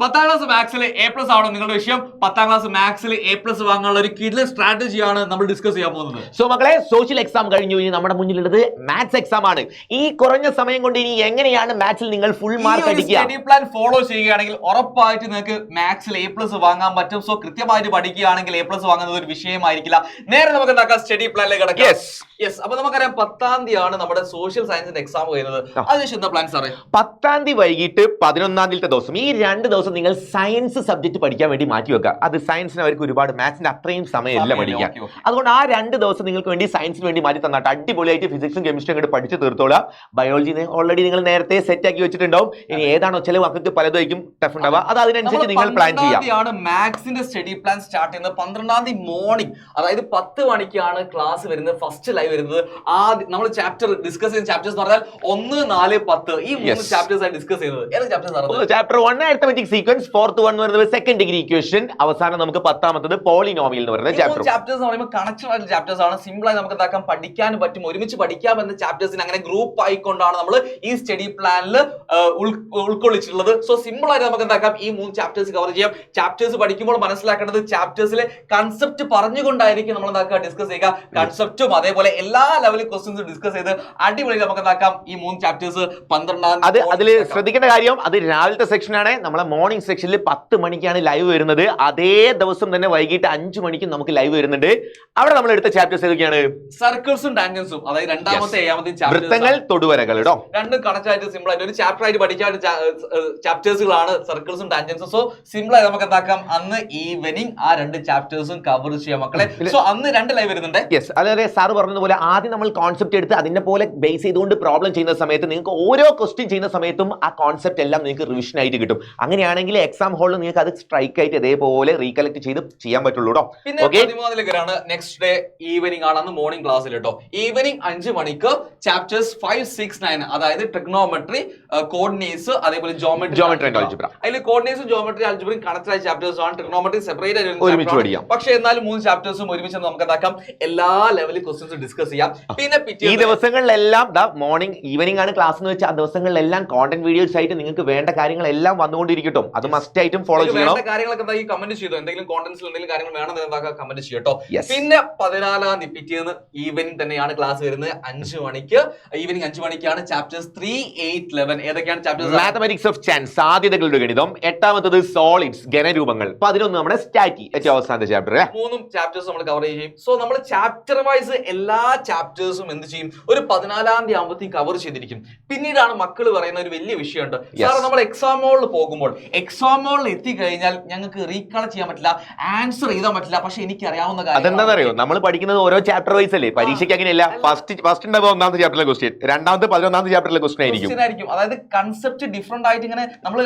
പത്താം class മാത്സിൽ A plus ആണോ നിങ്ങളുടെ വിഷയം? പത്താം ക്ലാസ് മാത്സിൽ എ പ്ലസ് വാങ്ങാനുള്ള ഒരു കിഡ്ലൻ സ്ട്രാറ്റജിയാണ് നമ്മൾ ഡിസ്കസ് ചെയ്യാൻ പോകുന്നത്. സോ മക്കളെ, സോഷ്യൽ എക്സാം കഴിഞ്ഞു. ഇനി നമ്മുടെ മുന്നിലുള്ളത് മാത്സ് എക്സാം ആണ്. ഈ കുറഞ്ഞ സമയം കൊണ്ട് ഇനി എങ്ങനെയാണ് മാത്സിൽ നിങ്ങൾ ഫുൾ മാർക്ക് അടിക്കുക? സ്റ്റഡി പ്ലാൻ ഫോളോ ചെയ്യുകയാണെങ്കിൽ ഉറപ്പായിട്ട് നിങ്ങൾക്ക് മാത്സിൽ എ പ്ലസ് വാങ്ങാൻ പറ്റും. സോ കൃത്യമായിട്ട് പഠിക്കുകയാണെങ്കിൽ എ പ്ലസ് വാങ്ങുന്നത് ഒരു വിഷയമായിരിക്കില്ല. നേരെ നമുക്ക് എന്താക്കാം, സ്റ്റഡി പ്ലാനിലേക്ക് കിടക്കാം. അപ്പൊ നമുക്കറിയാം 10ാം തീയതിയാണ് നമ്മുടെ സോഷ്യൽ സയൻസിന്റെ എക്സാം വരുന്നത്. അതിനുശേഷം എന്താ പ്ലാൻ സാറേ? 10ാം തീയതി വൈകിട്ട് 11ാം തീയതി ദിവസം ഈ 2 ദിവസം നിങ്ങൾ സയൻസ് സബ്ജക്ട് പഠിക്കാൻ വേണ്ടി മാറ്റി വെക്കുക. അത് സയൻസിന് അവർക്ക് ഒരുപാട് മാത്സിന്റെ അത്രയും സമയമല്ല പഠിക്കാൻ. അതുകൊണ്ട് ആ 2 ദിവസം നിങ്ങൾക്ക് വേണ്ടി സയൻസിന് വേണ്ടി മാറ്റി തന്നിട്ട് അടിപൊളിയായിട്ട് ഫിസിക്സും കെമിസ്ട്രിയും അങ്ങോട്ട് പഠിച്ച് തീർത്തോളാം. ബയോളജി ഓൾറെഡി നിങ്ങൾ നേരത്തെ സെറ്റ് ആക്കി വെച്ചിട്ടുണ്ടാവും. ഇനി ഏതാണോ ചില വാക്കൾക്ക് പലതായിരിക്കും ടഫ് ഉണ്ടാവുക, അത് അതിനനുസരിച്ച് നിങ്ങൾ പ്ലാൻ ചെയ്യാം. മാത്സിന്റെ സ്റ്റഡി പ്ലാൻ സ്റ്റാർട്ട് ചെയ്യുന്നത് 12ാം തീയതി മോർണിംഗ്, അതായത് 10 മണിക്കാണ് ക്ലാസ് വരുന്നത്. ഫസ്റ്റ് ലൈവ് വരുന്നത്. നമ്മൾ ചാപ്റ്റർ ഡിസ്കസ് ചെയ്യുന്ന ചാപ്റ്റേഴ്സ് എന്ന് പറഞ്ഞാൽ 1, 4, 10 ഈ 3 ചാപ്റ്റേഴ്സ് ആയി ഡിസ്കസ് ചെയ്യുന്നത്. ഏത് chapters? Chapter 1 arithmetic sequence, 4th one വരുന്നത് സെക്കൻഡ് ഡിഗ്രി ഇക്വേഷൻ, അവസാനം നമുക്ക് 10ാമത്തത് പോളിനോമിയൽ എന്ന് പറയുന്ന ചാപ്റ്റർ. ചാപ്റ്റേഴ്സ് എന്ന് പറയുമ്പോൾ കണക്റ്റഡ് ആയിട്ടുള്ള ചാപ്റ്റേഴ്സ് ആണ്. സിമ്പിൾ ആയി നമുക്ക് എന്താക്കാൻ പഠിക്കാനും പറ്റും, ഒരുമിച്ച് പഠിക്കാം എന്ന ചാപ്റ്റേഴ്സിന് അങ്ങനെ ഗ്രൂപ്പ് ആയിക്കൊണ്ടാണ് നമ്മൾ ഈ സ്റ്റഡി പ്ലാനിൽ ഉൾക്കൊള്ളിച്ചിട്ടുള്ളത്. സോ സിമ്പിൾ ആയിട്ട് നമുക്ക് എന്താക്കാം, ഈ 3 ചാപ്റ്റേഴ്സ് കവർ ചെയ്യാം. ചാപ്റ്റേഴ്സ് പഠിക്കുമ്പോൾ മനസ്സിലാക്കേണ്ടത് ചാപ്റ്റേഴ്സിലെ കൺസെപ്റ്റ് പറഞ്ഞുകൊണ്ടായിരിക്കും നമ്മൾ എന്താക്കുക ഡിസ്കസ് ചെയ്യുക. കൺസെപ്റ്റും അതേപോലെ എല്ലാ ലെവൽ ക്വസ്റ്റ്യൻസും ഡിസ്കസ് ചെയ്ത് അടിപൊളി നമുക്ക് എന്താക്കാം ഈ 3 ചാപ്റ്റേഴ്സ് 12ാം തീയതി. അതിൽ ശ്രദ്ധിക്കേണ്ട കാര്യം, അത് രാവിലത്തെ സെക്ഷൻ ആണ്. നമ്മളെ മോർണിംഗ് സെക്ഷനിൽ 10 മണിക്കാണ് ലൈവ് വരുന്നത്. അതേ ദിവസം തന്നെ വൈകിട്ട് 5 മണിക്കും നമുക്ക് ലൈവ് വരുന്നുണ്ട്. അവിടെ നമ്മൾ എടുത്ത ചാപ്റ്റേഴ്സ് ഏതൊക്കെയാണ്? സർക്കിൾസും ടാൻജൻസും, അതായത് രണ്ടാമത്തെ 7ാമത്തെ വൃത്തങ്ങൾ, തൊടുവരകൾ. രണ്ടും കണക്ട് ആയിട്ട് സിമ്പിൾ ആയിട്ട് ഒരു ചാപ്റ്റർ ആയിട്ട് പഠിക്കാൻ ചാപ്റ്റേഴ്സുകളാണ് സർക്കിൾസും ടാൻജൻസും. സോ സിമ്പിൾ ആയി നമുക്ക് എന്താക്കാം, അന്ന് ഈവനിങ് ആ 2 ചാപ്റ്റേഴ്സും കവർ ചെയ്യാം മക്കളെ. സോ അന്ന് 2 ലൈവ് വരുന്നുണ്ട്. അതായത് സാർ പറഞ്ഞതുപോലെ ആദ്യം നമ്മൾ കോൺസെപ്റ്റ് എടുത്ത് അതിന്റെ പോലെ ബേസ് ചെയ്തുകൊണ്ട് പ്രോബ്ലം ചെയ്യുന്ന സമയത്ത് നിങ്ങൾക്ക് ഓരോ ക്വസ്റ്റ്യൻ ചെയ്യുന്ന സമയത്തും ആ കോൺസെപ്റ്റ് എല്ലാം നിങ്ങൾക്ക് റിവിഷൻ ആയിട്ട് കിട്ടും. അങ്ങനെയാണെങ്കിൽ എക്സാം ഹോളിൽ നിങ്ങൾക്ക് അത് സ്ട്രൈക്ക് ആയിട്ട് ഇതേപോലെ റീകളക്ട് ചെയ്ത് ചെയ്യാൻ പറ്റുള്ളൂ. പിന്നെ 13 നെക്സ്റ്റ് ഡേ ഈവനിങ് ആണ്, അന്ന് മോർണിംഗ് ക്ലാസ്സിൽ കേട്ടോ. ഈവനിങ് 5 മണിക്ക് ചാപ്റ്റേഴ്സ് 5, 6, 9 അതായത് ട്രിഗ്നോമെട്രി, കോർഡിനേറ്റ്സ്, അതേപോലെ ജോമെട്രി ആൻഡ് ആൽജിബ്ര. അതിൽ കോർഡിനേറ്റ്സും ജോമെട്രി ആൽജിബ്രയും കണക്റ്റഡ് ആയ ചാപ്റ്റേഴ്സ് ആണ്. ട്രിഗ്നോമെട്രി സെപ്പറേറ്റ് ആയിട്ട് ഒരുമിച്ച് പഠിക്കാം. പക്ഷേ എന്നാലും 3 ചാപ്റ്റേഴ്സും ഒരുമിച്ച് നമുക്ക് എന്താക്കാം, എല്ലാ ലെവലിൽ ക്വസ്റ്റ്യൻസ് ഡിസ്കസ് ചെയ്യാം. പിന്നെ ഈ ദിവസങ്ങളിലെല്ലാം മോർണിംഗ് ഈവനിംഗ് ആണ് ക്ലാസ് എന്ന് വെച്ചാൽ ആ ദിവസങ്ങളിലെല്ലാം കോണ്ടന്റ് വീഡിയോസ് ആയിട്ട് നിങ്ങൾക്ക് വേണ്ട കാര്യങ്ങളെല്ലാം വന്നുകൊണ്ടിരിക്കട്ടും. അത് മസ്റ്റ് ആയിട്ടും ഫോളോ ചെയ്യണം. കാര്യങ്ങളൊക്കെ കമന്റ് ചെയ്തു, എന്തെങ്കിലും കോണ്ടന്റ്സിൽ എന്തെങ്കിലും കാര്യങ്ങൾ വേണമെന്ന് കമന്റ് ചെയ്യട്ടോ. പിന്നെ 14ാം തീയതി പിറ്റേന്ന് ഈവനിംഗ് തന്നെയാണ് ക്ലാസ് വരുന്നത്. 5 മണിക്ക് ഈവനിംഗ് 5 മണിക്കാണ് ചാപ്റ്റേഴ്സ് 3, 8, 11. ഏതൊക്കെയാണ് ചാപ്റ്റേഴ്സ്? മാത്തമാറ്റിക്സ് ഓഫ് ചാൻസ്, സാധ്യതകളുടെ ഗണിതം. 8ാമത്തത് സോളിഡ്സ്, ഘനരൂപങ്ങൾ. 11 നമ്മുടെ സ്റ്റാറ്റി, ഏറ്റവും അവസാനത്തെ ചാപ്റ്റർ. 3 ചാപ്റ്റേഴ്സ് നമ്മൾ കവർ ചെയ്യും. സോ നമ്മൾ ചാപ്റ്റർ വൈസ് എല്ലാ ചാപ്റ്റേഴ്സും എന്ത് ചെയ്യും, ഒരു 14ാം തീയതി ആകുമ്പോഴത്തേക്ക് കവർ ചെയ്തിരിക്കും. പിന്നീടാണ് മക്കൾ പറയുന്ന ഒരു വലിയ വിഷയമുണ്ട്, സാർ നമ്മൾ എക്സാം ഹോളിൽ പോകുമ്പോൾ എക്സാം ഹോളിൽ എത്തിക്കഴിഞ്ഞാൽ ഞങ്ങൾക്ക് റീകളക്ട് ചെയ്യാൻ പറ്റില്ല, ആൻസർ എഴുതാൻ പറ്റില്ല. പക്ഷെ എനിക്ക് അറിയാവുന്ന കാര്യം അതെന്താണെന്നറിയോ, നമ്മൾ പഠിക്കുന്നത് ഓരോ ചാപ്റ്റർ വൈസ് അല്ലേ. പരീക്ഷയ്ക്ക് അങ്ങനെയല്ല. ഫസ്റ്റ് ഉണ്ടാവുക 1ാമത്തെ ചാപ്റ്ററിലെ ക്വസ്റ്റ്യൻ, 2ാമത്തെ 11ാമത്തെ ചാപ്റ്ററിലെ ക്വസ്റ്റ്യൻ ആയിരിക്കും. അതായത് കൺസെപ്റ്റ് ഡിഫറെന്റ് ആയിട്ട് ഇങ്ങനെ നമ്മൾ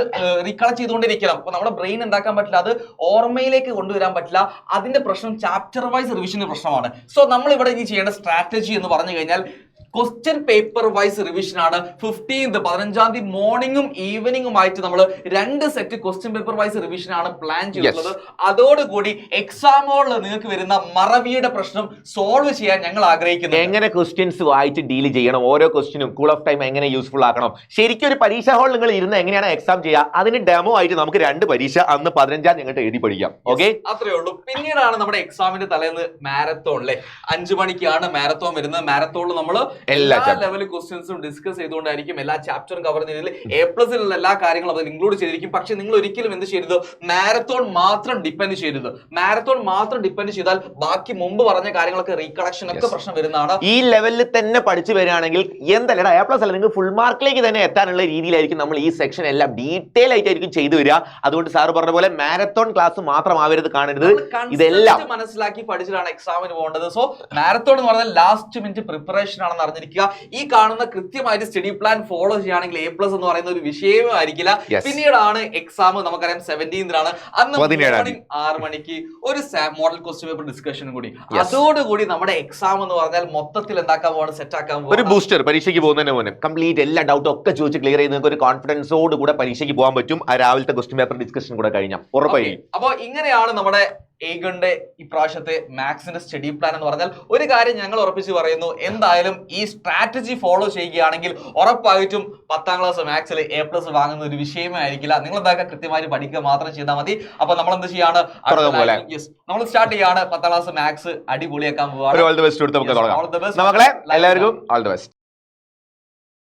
റീകളക്ട് ചെയ്തുകൊണ്ടിരിക്കണം. അപ്പൊ നമ്മുടെ ബ്രെയിൻ എന്താക്കാൻ പറ്റില്ല, അത് ഓർമ്മയിലേക്ക് കൊണ്ടുവരാൻ പറ്റില്ല. അതിന്റെ പ്രശ്നം ചാപ്റ്റർ വൈസ് റിവിഷന്റെ പ്രശ്നമാണ്. സോ നമ്മൾ ഇവിടെ ഇനി ചെയ്യേണ്ട സ്ട്രാറ്റജി എന്ന് പറഞ്ഞു കഴിഞ്ഞാൽ ക്വസ്റ്റ്യൻ പേപ്പർ വൈസ് റിവിഷൻ ആണ്. 15th 15ാം തീയതി മോർണിംഗും ഈവനിങ്ങും ആയിട്ട് നമ്മൾ 2 set question paper wise revision ആണ് പ്ലാൻ ചെയ്തിട്ടുള്ളത്. അതോടുകൂടി എക്സാം ഹോളിൽ നിങ്ങൾക്ക് വരുന്ന മറവിയുടെ പ്രശ്നം സോൾവ് ചെയ്യാൻ ഞങ്ങൾ ആഗ്രഹിക്കുന്നു. എങ്ങനെ ക്വസ്റ്റ്യൻസ് വായിച്ച് ഡീൽ ചെയ്യണം, ഓരോ ക്വസ്റ്റ്യനും കൂൾ ഓഫ് ടൈം എങ്ങനെ യൂസ്ഫുൾ ആക്കണം. ശരിക്കും ഒരു പരീക്ഷ ഹാളിൽ നിങ്ങൾ ഇരുന്ന് എങ്ങനെയാണ് എക്സാം ചെയ്യുക, അതിന് ഡെമോ ആയിട്ട് നമുക്ക് 2 പരീക്ഷ അന്ന് 15ാം തീയതി എഴുതി പഠിക്കാം. ഓക്കെ, അത്രേ ഉള്ളൂ. പിന്നീടാണ് നമ്മുടെ എക്സാമിന്റെ തലേന്ന് മാരത്തോണിലെ 5 മണിക്കാണ് മാരത്തോൺ വരുന്നത്. മാരത്തോണിൽ നമ്മൾ എല്ലാ ലെവൽ ക്വസ്റ്റ്യൻസും ഡിസ്കസ് ചെയ്തുകൊണ്ടായിരിക്കും എല്ലാ ചാപ്റ്ററും കവർ ചെയ്തതിൽ A+ലുള്ള എല്ലാ കാര്യങ്ങളും അതിൽ ഇൻക്ലൂഡ് ചെയ്തിരിക്കും. പക്ഷെ നിങ്ങൾ ഒരിക്കലും എന്ത് ചെയ്യരുത്, മാരത്തോൺ മാത്രം ഡിപ്പെൻഡ് ചെയ്യരുത്. മാരത്തോൺ മാത്രം ഡിപ്പെൻഡ് ചെയ്താൽ ബാക്കി മുമ്പ് പറഞ്ഞ കാര്യങ്ങളൊക്കെ റീകളക്ഷൻ ഒക്കെ പ്രശ്നം വരുന്നതാണ്. ഈ ലെവലിൽ തന്നെ പഠിച്ചു വരികയാണെങ്കിൽ എന്തല്ല A+ അല്ല, നിങ്ങൾക്ക് ഫുൾ മാർക്കിലേക്ക് തന്നെ എത്താനുള്ള രീതിയിലായിരിക്കും നമ്മൾ ഈ സെക്ഷൻ എല്ലാം ഡീറ്റെയിൽ ആയിട്ടായിരിക്കും ചെയ്തു വരിക. അതുകൊണ്ട് സാർ പറഞ്ഞ പോലെ മാരത്തോൺ ക്ലാസ് മാത്രമാവരുത് കാണരുത്, ഇതെല്ലാം മനസ്സിലാക്കി പഠിച്ചിട്ടാണ് എക്സാമിന് പോകേണ്ടത്. സോ മാരത്തോൺ എന്ന് പറഞ്ഞാൽ ലാസ്റ്റ് മിനിറ്റ് പ്രിപ്പറേഷൻ ആണെന്ന് അറിഞ്ഞിരിക്കുക. ഈ കാണുന്ന കൃത്യമായിട്ട് സ്റ്റഡി പ്ലാൻ ഫോളോ ചെയ്യുകയാണെങ്കിൽ A+ എന്ന് പറയുന്ന ഒരു വിഷയമേ ആയിരിക്കില്ല. പിന്നീടാണ് എക്സാം, നമുക്കറിയാം 17th ആണ്. അന്ന് 6 മണിക്ക് ഒരു മോഡൽ ക്വസ്റ്റ്യൻ പേപ്പർ ഡിസ്കഷനും കൂടി. അതോടുകൂടി നമ്മുടെ എക്സാം എന്ന് പറഞ്ഞാൽ മൊത്തത്തിൽ എന്താക്കാൻ പോകണം, സെറ്റ് ആക്കാൻ പോകും. ഒരു ബൂസ്റ്റർ പരീക്ഷയ്ക്ക് പോകുന്നതിന് മുന്നേ കംപ്ലീറ്റ് എല്ലാ ഡൗട്ടും ഒക്കെ ചോദിച്ച് ക്ലിയർ ചെയ്ത് നിങ്ങൾക്ക് ഒരു കോൺഫിഡൻസോട് കൂടെ പരീക്ഷയ്ക്ക് പോകാൻ പറ്റും. ആ രാവിലത്തെ ക്വസ്റ്റ്യൻ പേപ്പർ ഡിസ്കഷൻ കൂടെ കഴിഞ്ഞാൽ ഉറപ്പായി. അപ്പൊ ഇങ്ങനെയാണ് നമ്മുടെ ഏഗന്റെ ഇപ്രാവശ്യത്തെ മാത്സിന്റെ സ്റ്റഡി പ്ലാൻ എന്ന് പറഞ്ഞാൽ ഒരു കാര്യം ഞങ്ങൾ ഉറപ്പിച്ച് പറയുന്നു, എന്തായാലും ഈ സ്ട്രാറ്റജി ഫോളോ ചെയ്യുകയാണെങ്കിൽ ഉറപ്പായിട്ടും 10ാം ക്ലാസ് മാത്സിൽ A+ വാങ്ങുന്ന ഒരു വിഷയമേ ആയിരിക്കില്ല. നിങ്ങൾ എന്താക്കുക, കൃത്യമായി പഠിക്കുക മാത്രം ചെയ്താൽ മതി. അപ്പൊ നമ്മൾ എന്ത് ചെയ്യാണ്, നമ്മൾ സ്റ്റാർട്ട് ചെയ്യാണ് 10ാം ക്ലാസ് മാത്സ് അടിപൊളിയാക്കാൻ പോവാണ്. എല്ലാവർക്കും ഓൾ ദി ബെസ്റ്റ്.